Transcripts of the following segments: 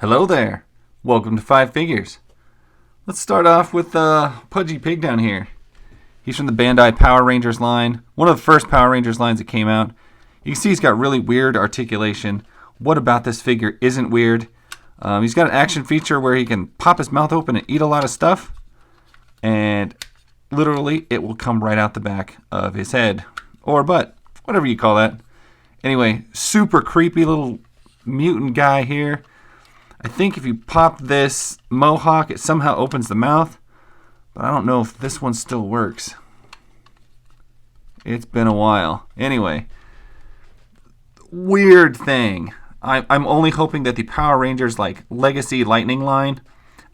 Hello there. Welcome to Five Figures. Let's start off with Pudgy Pig down here. He's from the Bandai Power Rangers line. One of the first Power Rangers lines that came out. You can see he's got really weird articulation. What about this figure isn't weird? He's got an action feature where he can pop his mouth open and eat a lot of stuff. And literally, it will come right out the back of his head. Or butt. Whatever you call that. Anyway, super creepy little mutant guy here. I think if you pop this mohawk, it somehow opens the mouth. But I don't know if this one still works. It's been a while. Anyway, weird thing. I'm only hoping that the Power Rangers like Legacy Lightning line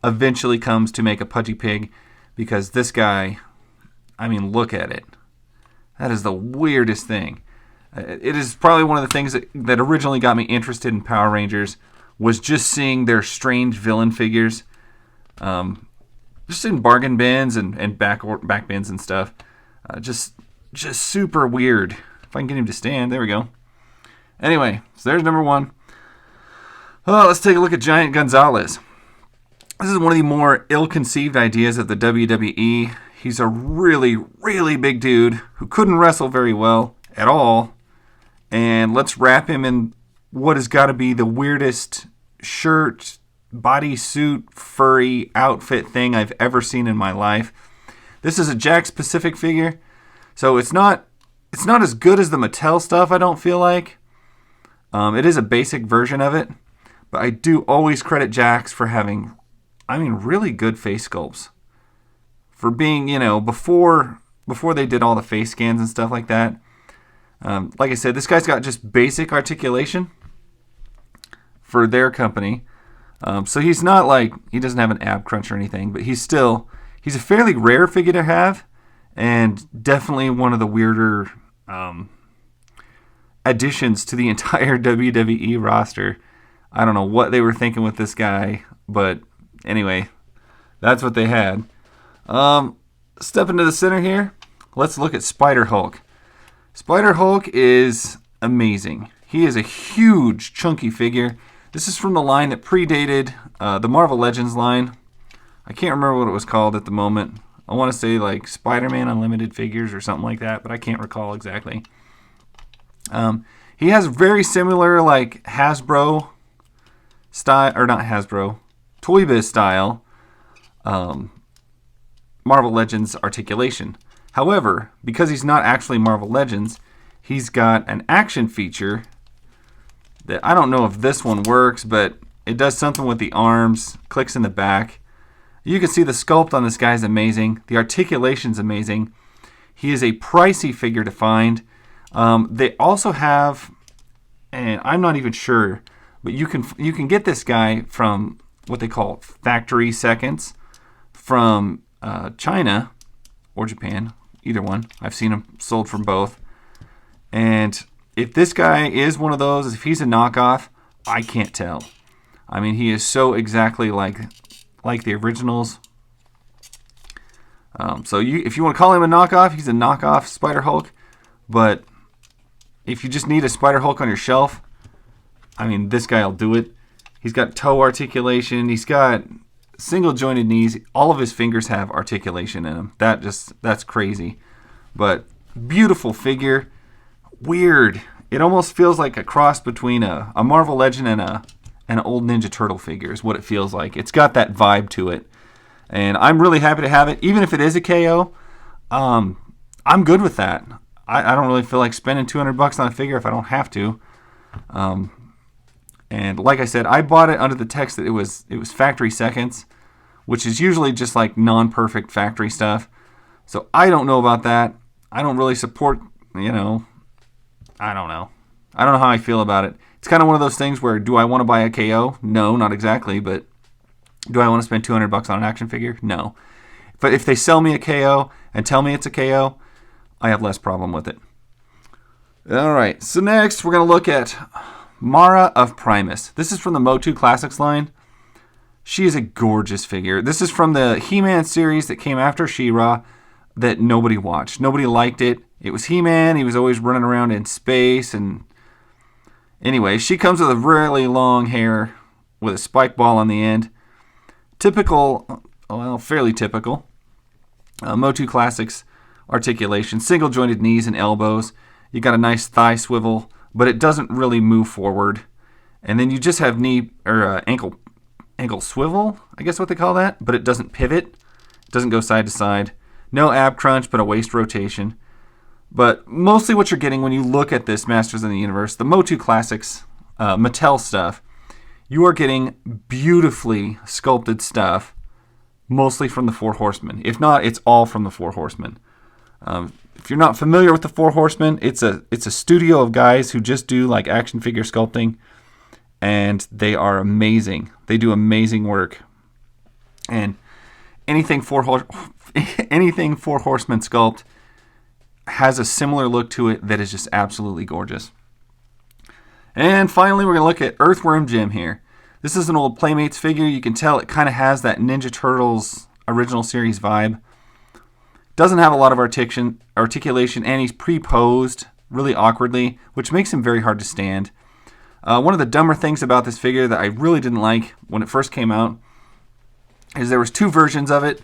eventually comes to make a Pudgy Pig. Because this guy, I mean, look at it. That is the weirdest thing. It is probably one of the things that originally got me interested in Power Rangers was just seeing their strange villain figures. Just in bargain bins and back bins and stuff. Just super weird. If I can get him to stand, there we go. Anyway, so there's number one. Oh, let's take a look at Giant Gonzales. This is one of the more ill-conceived ideas of the WWE. He's a really, really big dude who couldn't wrestle very well at all. And let's wrap him in what has got to be the weirdest shirt, bodysuit, furry outfit thing I've ever seen in my life. This is a Jakks Pacific figure, so it's not as good as the Mattel stuff, I don't feel like. It is a basic version of it, but I do always credit Jakks for having, really good face sculpts. For being, before they did all the face scans and stuff like that. Like I said, this guy's got just basic articulation for their company. So he's not like, he doesn't have an ab crunch or anything, but he's a fairly rare figure to have, and definitely one of the weirder additions to the entire WWE roster. I don't know what they were thinking with this guy, but anyway, that's what they had. Step into the center here. Let's look at SpiderHulk. SpiderHulk is amazing. He is a huge, chunky figure. This is from the line that predated the Marvel Legends line. I can't remember what it was called at the moment. I want to say like Spider-Man Unlimited figures or something like that, but I can't recall exactly. He has very similar like Hasbro style, or not Hasbro, Toy Biz style Marvel Legends articulation. However, because he's not actually Marvel Legends, he's got an action feature that I don't know if this one works, but it does something with the arms, clicks in the back. You can see the sculpt on this guy is amazing. The articulation's amazing. He is a pricey figure to find. They also have, and I'm not even sure, but you can get this guy from what they call factory seconds from China or Japan, either one. I've seen them sold from both. And if this guy is one of those, if he's a knockoff, I can't tell. I mean, he is so exactly like the originals. So if you want to call him a knockoff, he's a knockoff SpiderHulk. But if you just need a SpiderHulk on your shelf, this guy will do it. He's got toe articulation. He's got single jointed knees. All of his fingers have articulation in them. That's crazy. But beautiful figure. Weird. It almost feels like a cross between a Marvel Legend and an old Ninja Turtle figure is what it feels like. It's got that vibe to it. And I'm really happy to have it. Even if it is a KO, I'm good with that. I don't really feel like spending $200 on a figure if I don't have to. And like I said, I bought it under the text that it was factory seconds, which is usually just like non-perfect factory stuff. So I don't know about that. I don't really support, I don't know. I don't know how I feel about it. It's kind of one of those things where, do I want to buy a KO? No, not exactly, but do I want to spend $200 on an action figure? No. But if they sell me a KO and tell me it's a KO, I have less problem with it. All right, so next we're going to look at Mara of Primus. This is from the MOTUC Classics line. She is a gorgeous figure. This is from the He-Man series that came after She-Ra that nobody watched. Nobody liked it. It was He-Man. He was always running around in space. And anyway, she comes with a really long hair, with a spike ball on the end. Typical, well, fairly typical. MOTUC Classics articulation, single jointed knees and elbows. You got a nice thigh swivel, but it doesn't really move forward. And then you just have knee or ankle swivel, I guess what they call that, but it doesn't pivot. It doesn't go side to side. No ab crunch, but a waist rotation. But mostly what you're getting when you look at this Masters of the Universe, the MOTUC Classics, Mattel stuff, you are getting beautifully sculpted stuff, mostly from the Four Horsemen. If not, it's all from the Four Horsemen. If you're not familiar with the Four Horsemen, it's a studio of guys who just do like action figure sculpting, and they are amazing. They do amazing work. And anything Four Horsemen sculpt has a similar look to it that is just absolutely gorgeous. And finally, we're going to look at Earthworm Jim here. This is an old Playmates figure. You can tell it kind of has that Ninja Turtles original series vibe. Doesn't have a lot of articulation, and he's pre-posed really awkwardly, which makes him very hard to stand. One of the dumber things about this figure that I really didn't like when it first came out is there was two versions of it.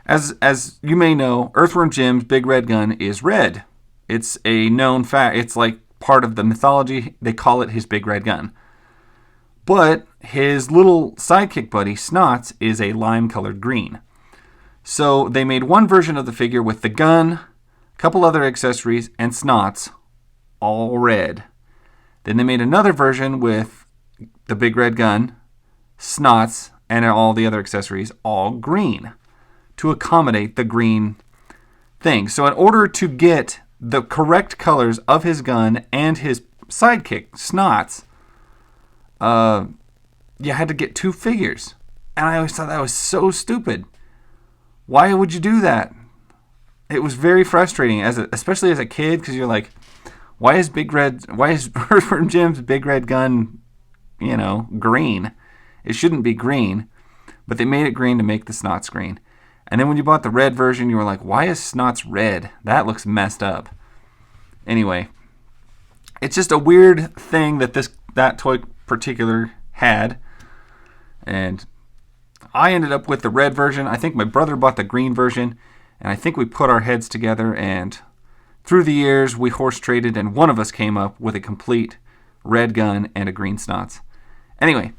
As you may know, Earthworm Jim's big red gun is red. It's a known fact. It's like part of the mythology. They call it his big red gun. But his little sidekick buddy, Snots, is a lime-colored green. So they made one version of the figure with the gun, a couple other accessories, and Snots, all red. Then they made another version with the big red gun, Snots, and all the other accessories, all green, to accommodate the green thing. So in order to get the correct colors of his gun and his sidekick, Snots, you had to get two figures. And I always thought that was so stupid. Why would you do that? It was very frustrating, especially as a kid, because you're like, why is Earthworm Jim's big red gun, green? It shouldn't be green, but they made it green to make the Snots green. And then when you bought the red version, you were like, why is Snots red? That looks messed up. Anyway, it's just a weird thing that toy particular had. And I ended up with the red version. I think my brother bought the green version. And I think we put our heads together, and through the years, we horse traded, and one of us came up with a complete red gun and a green Snots. Anyway,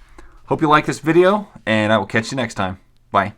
hope you like this video, and I will catch you next time. Bye.